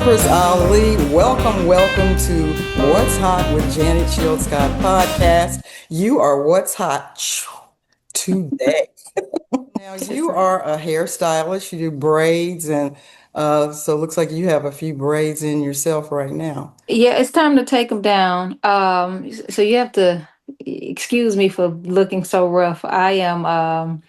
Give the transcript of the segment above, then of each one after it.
Empress Ali. Welcome to What's Hot with Janet Shield Scott podcast. You are what's hot today. Now, you are a hairstylist. You do braids, and so it looks like you have a few braids in yourself right now. Yeah, it's time to take them down. So you have to excuse me for looking so rough. I've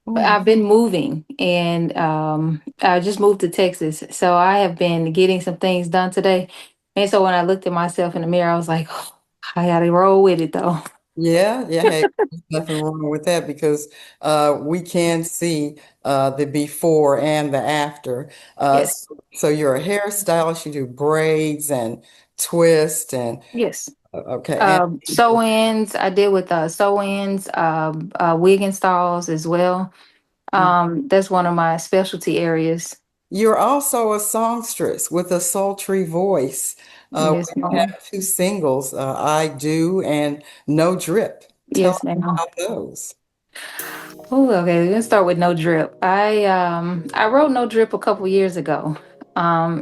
Oh, been moving and I just moved to Texas. So I have been getting some things done today. And so when I looked at myself in the mirror, I was like, oh, I gotta roll with it though. yeah. Hey, there's nothing wrong with that because we can see the before and the after. Yes, So you're a hairstylist. You do braids and twist and yes. okay. Sew-ins, I did with sew-ins, wig installs as well. And That's one of my specialty areas. you're also a songstress with a sultry voice. Yes, We ma'am. have two singles, I Do and No Drip. Tell Yes, us ma'am. about those. Oh, okay. Let's start with No Drip. I wrote No Drip a couple years ago.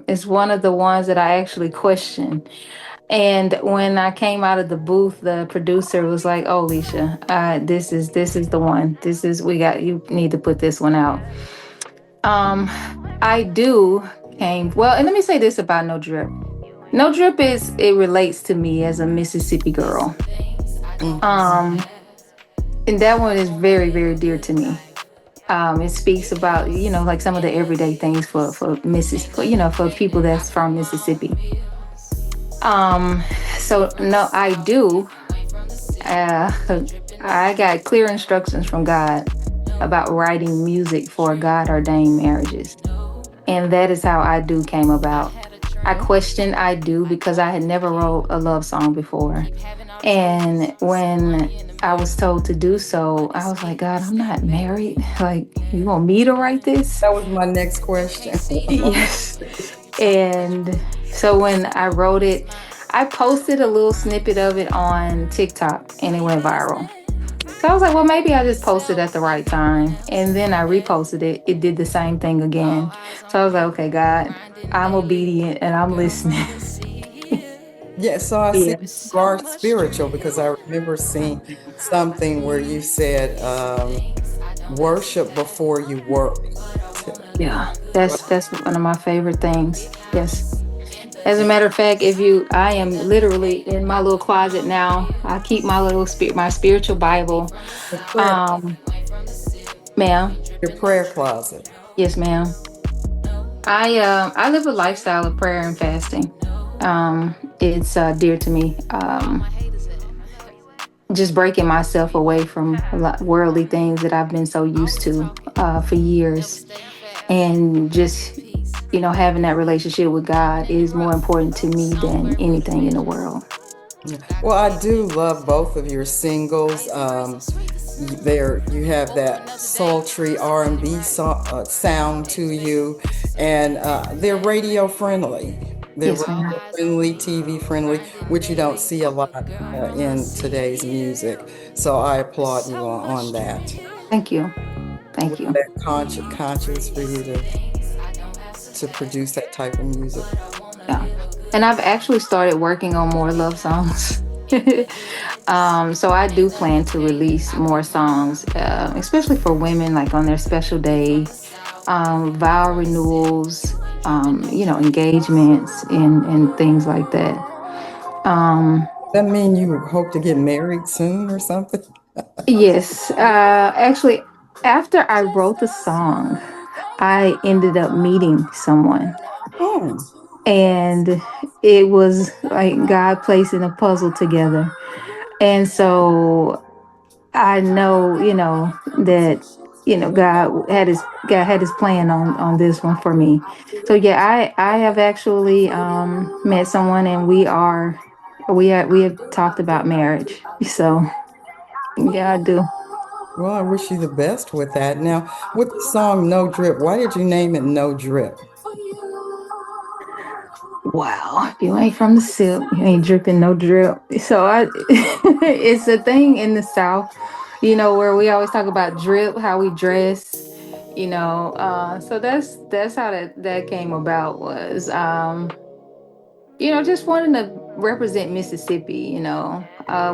It's one of the ones that I actually questioned. And when I came out of the booth, the producer was like, "Oh, Alicia, this is the one. This is we got. You need to put this one out." Um, I do came well, and let me say this about No Drip. No Drip is it relates to me as a Mississippi girl. Mm. Um, and that one is very, very dear to me. It speaks about like some of the everyday things for people that's from Mississippi. Um, so no, I do. Uh, I got clear instructions from God about writing music for God ordained marriages, and that is how I do came about. I questioned I do because I had never wrote a love song before, and when I was told to do so, I was like, God, I'm not married. Like, you want me to write this? That was my next question. Yes. And so when I wrote it, I posted a little snippet of it on TikTok and it went viral. So I was like, well, maybe I just posted at the right time. And then I reposted it. It did the same thing again. So I was like, okay, God, I'm obedient and I'm listening. Yeah, so I see Yes. you are spiritual because I remember seeing something where you said worship before you work. Yeah. That's one of my favorite things. Yes. As a matter of fact, I am literally in my little closet now. I keep my my spiritual Bible. Your prayer, Um, Ma'am. your prayer closet. Yes, ma'am. I live a lifestyle of prayer and fasting. It's dear to me. Just breaking myself away from a lot worldly things that I've been so used to for years, and just having that relationship with God is more important to me than anything in the world. Yeah. Well, I do love both of your singles. There, you have that sultry R&B sound to you, and they're radio friendly. They're Yes, ma'am. radio friendly, TV friendly, which you don't see a lot in today's music. So I applaud you on that. Thank you. Thank With you. that conscious for you to produce that type of music. Yeah. And I've actually started working on more love songs. So I do plan to release more songs, especially for women, like on their special day, vow renewals, engagements and things like that. Um, That mean you hope to get married soon or something? yes, actually, after I wrote the song, I ended up meeting someone. Oh, And it was like God placing a puzzle together. And so I know, that God had his plan on this one for me. So yeah, I have actually met someone and we have talked about marriage. So yeah, I do. well, I wish you the best with that. Now, with the song No Drip, why did you name it No Drip? Wow, if you ain't from the silk, you ain't dripping no drip. So it's a thing in the South, where we always talk about drip, how we dress. So that's how that came about was just wanting to represent Mississippi.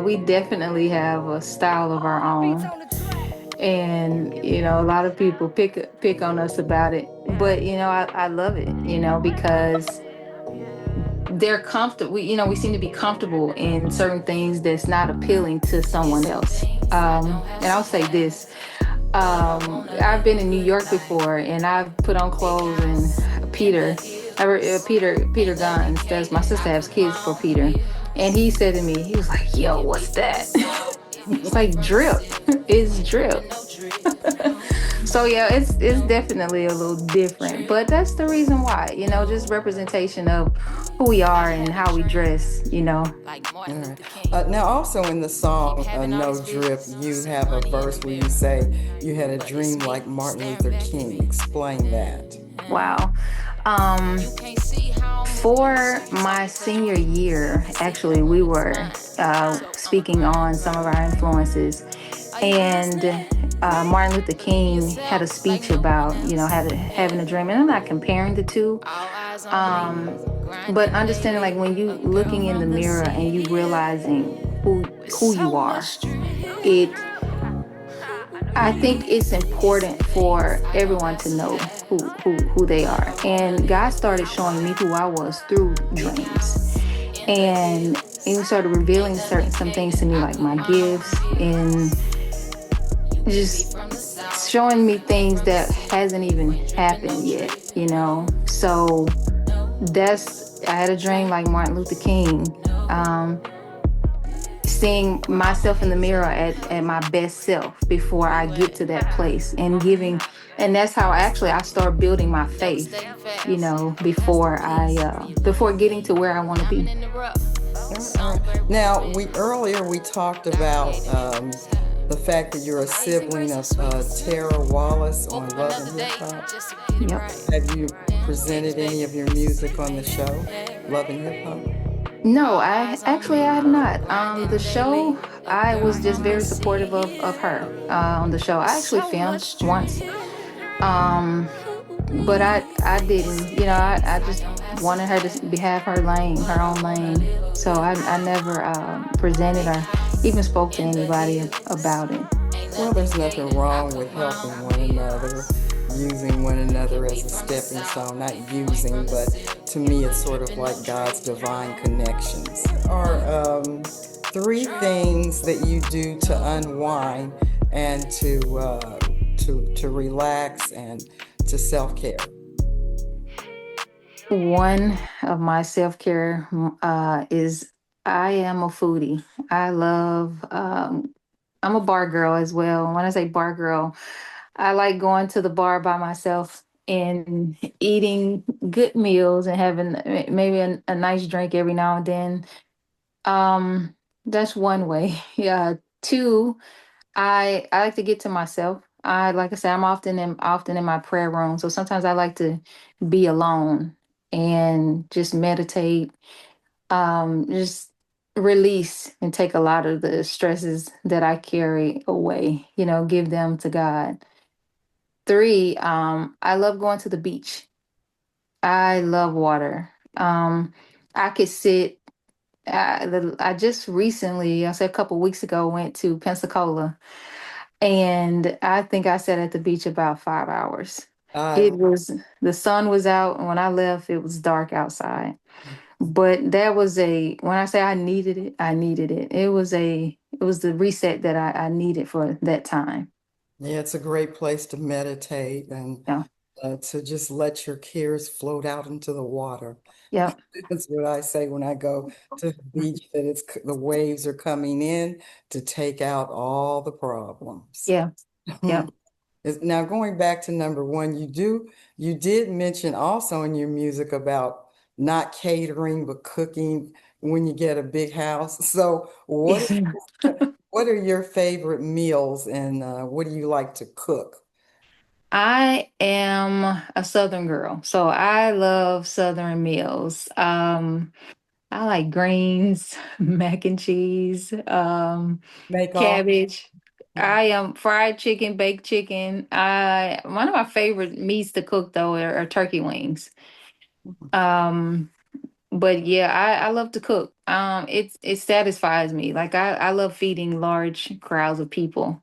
We definitely have a style of our own, and a lot of people pick on us about it, but I love it, because they're comfortable. We seem to be comfortable in certain things that's not appealing to someone else. And I'll say this: I've been in New York before, and I've put on clothes and Peter Guns. That's my sister has kids for Peter, and he said to me, he was like, "Yo, what's that?" It's like drip. It's drip. So yeah, it's definitely a little different, but that's the reason why, just representation of who we are and how we dress. All right. Now, also in the song No Drip, you have a verse where you say you had a dream like Martin Luther King. Explain that. Wow. Um, for my senior year, actually, we were speaking on some of our influences, and Martin Luther King had a speech about, having a dream, and I'm not comparing the two, but understanding, like, when you looking in the mirror and you realizing who you are, it I think it's important for everyone to know who they are. And God started showing me who I was through dreams. And he started revealing some things to me, like my gifts, and just showing me things that hasn't even happened yet. So I had a dream like Martin Luther King. Seeing myself in the mirror at my best self before I get to that place, and that's how I start building my faith, before getting to where I want to be. All right. Now, we earlier we talked about the fact that you're a sibling of Tara Wallace on Love and Hip Hop. Yep. Have you presented any of your music on the show, Love and Hip Hop? No, I have not. The show, I was just very supportive of her on the show. I actually filmed once. Um, but I didn't. I just wanted her to have her lane, her own lane. So I never presented or even spoke to anybody about it. Well, there's nothing wrong with helping one another, using one another as a stepping stone. Not using, but to me, it's sort of like God's divine connections. Are three things that you do to unwind and to relax and to self care. One of my self care is I am a foodie. I love. I'm a bar girl as well. When I say bar girl, I like going to the bar by myself and eating good meals and having maybe a nice drink every now and then. That's one way. Yeah. Two, I like to get to myself. Like I said, I'm often in my prayer room. So sometimes I like to be alone and just meditate, just release and take a lot of the stresses that I carry away, give them to God. Three, I love going to the beach. I love water. I could sit. I just recently, I said a couple weeks ago, went to Pensacola, and I think I sat at the beach about 5 hours. I It was The sun was out, and when I left, it was dark outside. But that was when I say I needed it, I needed it. It was the reset that I needed for that time. Yeah, it's a great place to meditate and Yeah. to just let your cares float out into the water. Yeah. That's what I say when I go to the beach, that the waves are coming in to take out all the problems. Yeah. Yeah. Now, going back to number one, you did mention also in your music about not catering but cooking when you get a big house. So, what are your favorite meals and what do you like to cook? I am a Southern girl, so I love Southern meals. I like greens, mac and cheese, Make all cabbage. I am fried chicken, baked chicken. I One of my favorite meats to cook though are turkey wings. Um, but yeah, I love to cook. It satisfies me. Like I love feeding large crowds of people.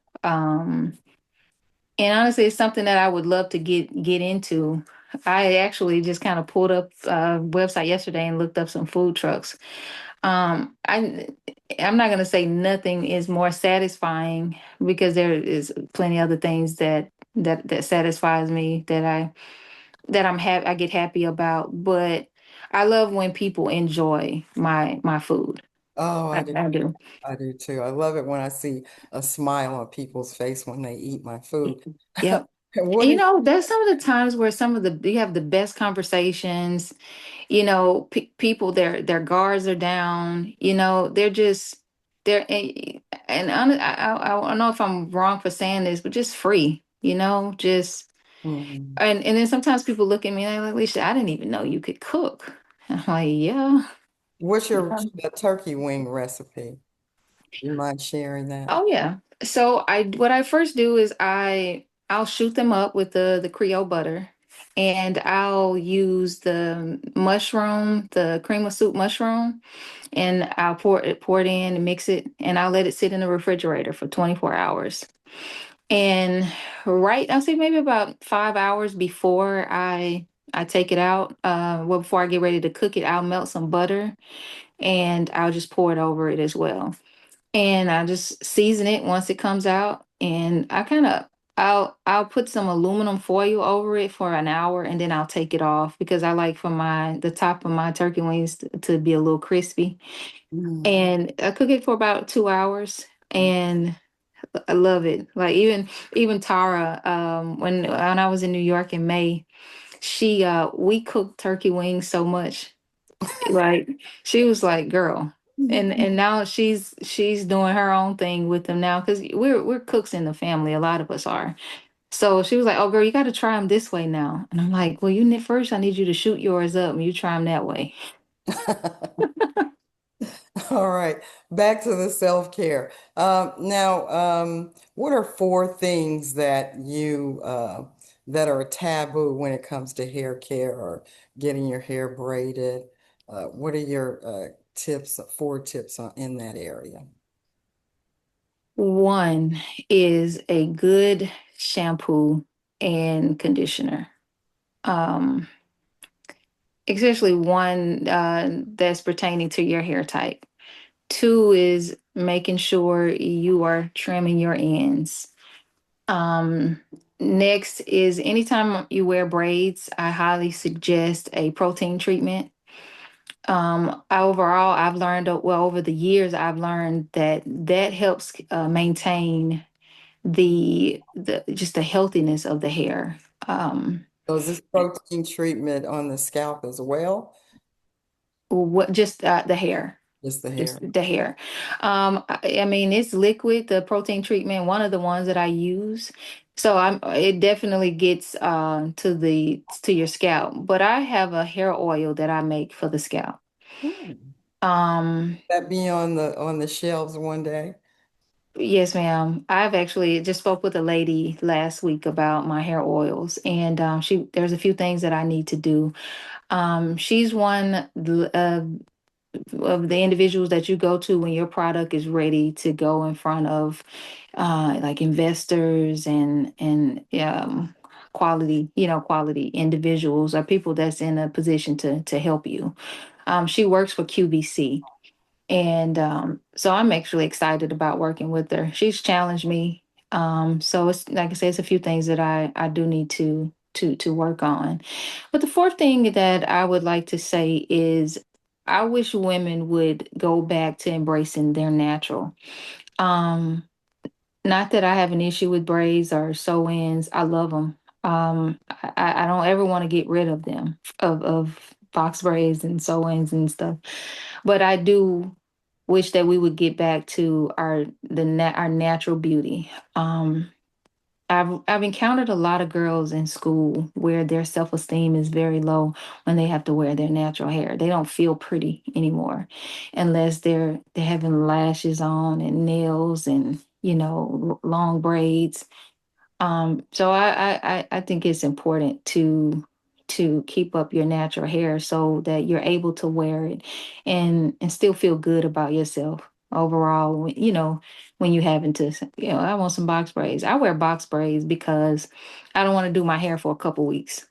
And honestly, it's something that I would love to get into. I actually just kind of pulled up a website yesterday and looked up some food trucks. I'm not gonna say nothing is more satisfying because there is plenty other things that satisfies me I get happy about. But I love when people enjoy my food. Oh, I do. I do too. I love it when I see a smile on people's face when they eat my food. Yep. What And is, there's some of the times where some of the you have the best conversations. People their guards are down. They're just they're I don't know if I'm wrong for saying this, but just free. Just mm, and then sometimes people look at me and they're like, Alicia, I didn't even know you could cook. I'm like, yeah. what's your Yeah. turkey wing recipe? You mind sharing that? Oh yeah. So I what I first do is I'll shoot them up with the Creole butter, and I'll use the mushroom, the cream of soup mushroom, and I'll pour it in and mix it, and I'll let it sit in the refrigerator for 24 hours. And I'll say maybe about 5 hours before I take it out, well, before I get ready to cook it, I'll melt some butter and I'll just pour it over it as well. And I just season it once it comes out, and I'll put some aluminum foil over it for an hour, and then I'll take it off because I like for my the top of my turkey wings to be a little crispy. Mm. And I cook it for about 2 hours, and I love it. Like even Tara, when I was in New York in May, she we cooked turkey wings so much. Like she was like, "Girl," and now she's doing her own thing with them now because we're cooks in the family. A lot of us are. So she was like, "Oh, girl, you got to try them this way now." And I'm like, "Well, first, I need you to shoot yours up and you try them that way." All right, back to the self-care. Now, what are four things that you that are taboo when it comes to hair care or getting your hair braided? What are your tips, four tips in that area? One is a good shampoo and conditioner. Um, Especially one that's pertaining to your hair type. Two is making sure you are trimming your ends. Um, Next is anytime you wear braids, I highly suggest a protein treatment. Overall, I've learned, well, over the years, I've learned that that helps maintain the just the healthiness of the hair. So is this protein treatment on the scalp as well? What just the hair. Just the Just hair? the hair. I mean, it's liquid, the protein treatment, one of the ones that I use. So it definitely gets to your scalp. But I have a hair oil that I make for the scalp. Hmm. Um, That be on the shelves one day? yes, ma'am. I've actually just spoke with a lady last week about my hair oils, and there's a few things that I need to do. She's one of the individuals that you go to when your product is ready to go in front of like investors and quality individuals or people that's in a position to help you. She works for QVC, and so I'm actually excited about working with her. She's challenged me. So it's like I say, it's a few things that I do need to work on. But the fourth thing that I would like to say is I wish women would go back to embracing their natural. Um, Not that I have an issue with braids or sew-ins. I love them. I don't ever want to get rid of them, of box braids and sew-ins and stuff. But I do wish that we would get back to our natural beauty. I've encountered a lot of girls in school where their self-esteem is very low when they have to wear their natural hair. They don't feel pretty anymore unless they're having lashes on and nails and long braids. So I think it's important to keep up your natural hair so that you're able to wear it and still feel good about yourself overall. When you having to, I want some box braids. I wear box braids because I don't want to do my hair for a couple weeks.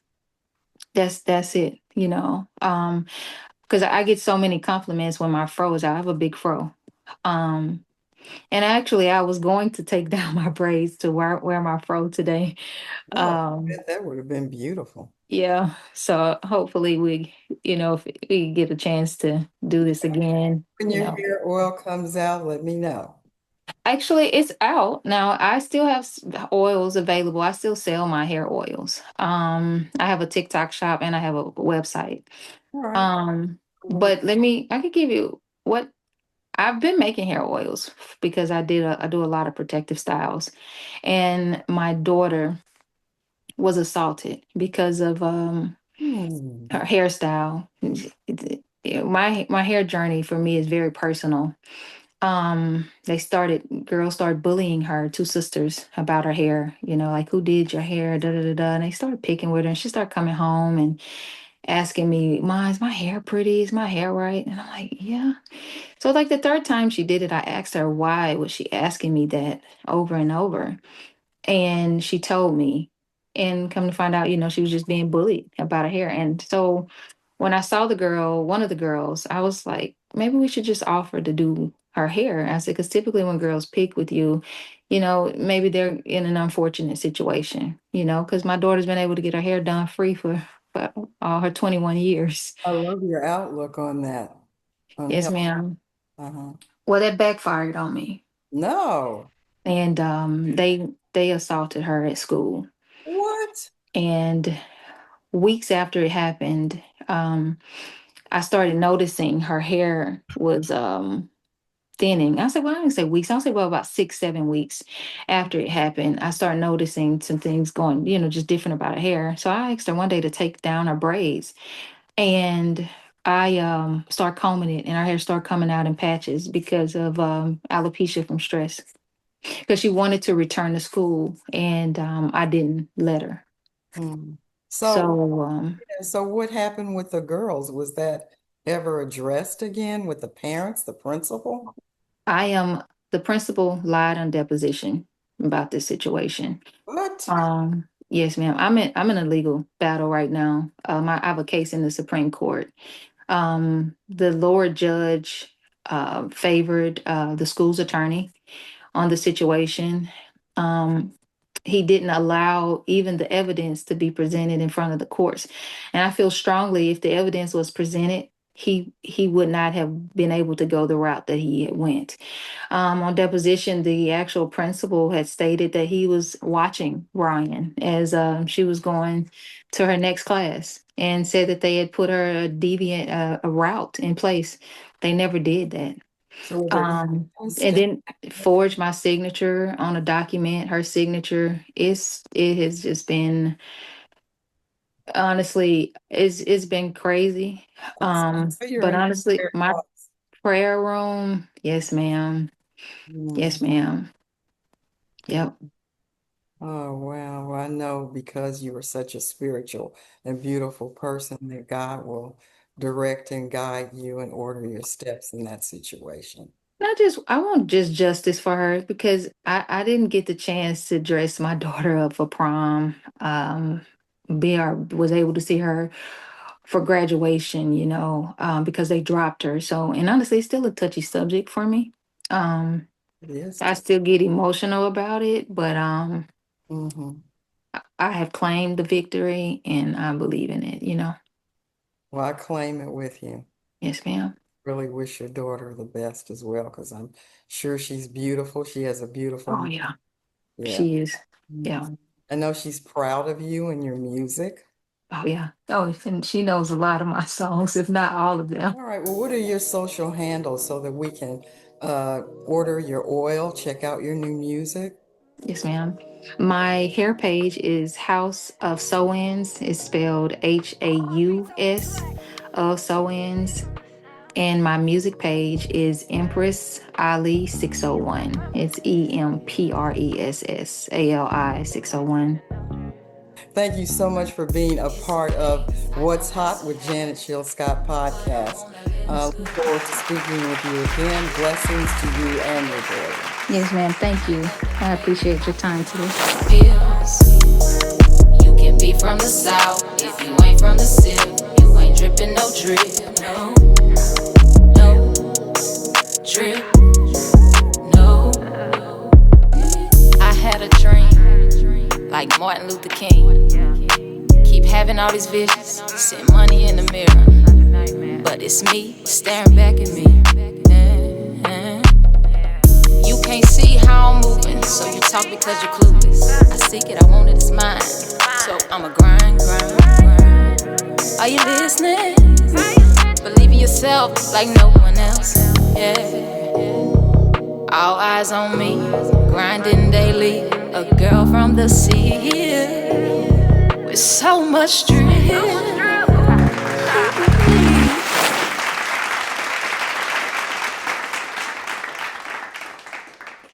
That's it. Because I get so many compliments when my fro is out. I have a big fro. Um, and actually, I was going to take down my braids to wear my fro today. Oh, Um, that would have been beautiful. yeah. So hopefully if we get a chance to do this again, When your hair oil comes out, let me know. Actually, it's out now. I still have oils available. I still sell my hair oils. I have a TikTok shop and I have a website. All right. Um, Cool. but I could give you what I've been making hair oils because I do a lot of protective styles. And my daughter was assaulted because of Hmm. her hairstyle. My hair journey for me is very personal. Girls started bullying her, two sisters, about her hair, like who did your hair, da da da da. And they started picking with her and she started coming home and asking me, Ma, is my hair pretty? Is my hair right? And I'm like, yeah. So like the third time she did it, I asked her why was she asking me that over and over. And she told me. And come to find out, she was just being bullied about her hair. And so when I saw one of the girls, I was like, maybe we should just offer to do her hair. I said, because typically when girls pick with you, maybe they're in an unfortunate situation, because my daughter's been able to get her hair done free for all her 21 years. I love your outlook on that. On Yes, health. ma'am. Uh-huh. Well, that backfired on me. No. And they assaulted her at school. What? And weeks after it happened, I started noticing her hair was thinning. I said, well, I didn't say weeks. I'll say, well, about 6, 7 weeks after it happened, I started noticing some things going, just different about her hair. So I asked her one day to take down her braids, and I start combing it, and her hair started coming out in patches because of alopecia from stress. Because she wanted to return to school, and I didn't let her. Hmm. So, So so what happened with the girls? Was that ever addressed again with the parents, the principal? I am the principal lied on deposition about this situation. What? Yes, ma'am. I'm in a legal battle right now. I have a case in the Supreme Court. The lower judge favored the school's attorney on the situation. Um, he didn't allow even the evidence to be presented in front of the courts, and I feel strongly if the evidence was presented, he would not have been able to go the route that he had went. On deposition, the actual principal had stated that he was watching Ryan as she was going to her next class and said that they had put her a route in place. They never did that. So was there Um, and constant? then forged my signature on a document. Her signature it has just been honestly it's been crazy. So you're But in honestly, prayer my talks. prayer room, yes, ma'am. Hmm. Yes, ma'am. Yep. Oh, wow. Well, I know because you are such a spiritual and beautiful person that God will direct and guide you and order your steps in that situation. I want just justice for her because I didn't get the chance to dress my daughter up for prom. Was able to see her for graduation, because they dropped her. So, and honestly, it's still a touchy subject for me. Um, It is I too. still get emotional about it, but Hmm. I have claimed the victory and I believe in it. Well, I claim it with you. Yes, ma'am. Really wish your daughter the best as well because I'm sure she's beautiful. She has a beautiful Oh mind. yeah, Yeah. she is. Yeah. Mhm. I know she's proud of you and your music. Oh yeah. Oh, and she knows a lot of my songs, if not all of them. All right. Well, what are your social handles so that we can order your oil, check out your new music? Yes, ma'am. My hair page is House of Sew-Ins. It's spelled Haus of Sew-Ins. And my music page is Empress Ali 601. It's EMPRESSALI 601. Thank you so much for being a part of What's Hot with Janet Shield Scott podcast. Look forward to speaking with you again. Blessings to you and your daughter. Yes, ma'am. Thank you. I appreciate your time today. You can be from the south if you ain't from the city. You ain't dripping no drip, no, no drip, no. I had a dream like Martin Luther King. Keep having all these visions, seeing money in the mirror, but it's me staring back at me. You can't see how I'm moving, so you talk because you're clueless. I seek it, I want it, it's mine. So I'ma grind. Are you listening? Believe in yourself like no one else. Yeah. All eyes on me, grinding daily. A girl from the sea with so much dream.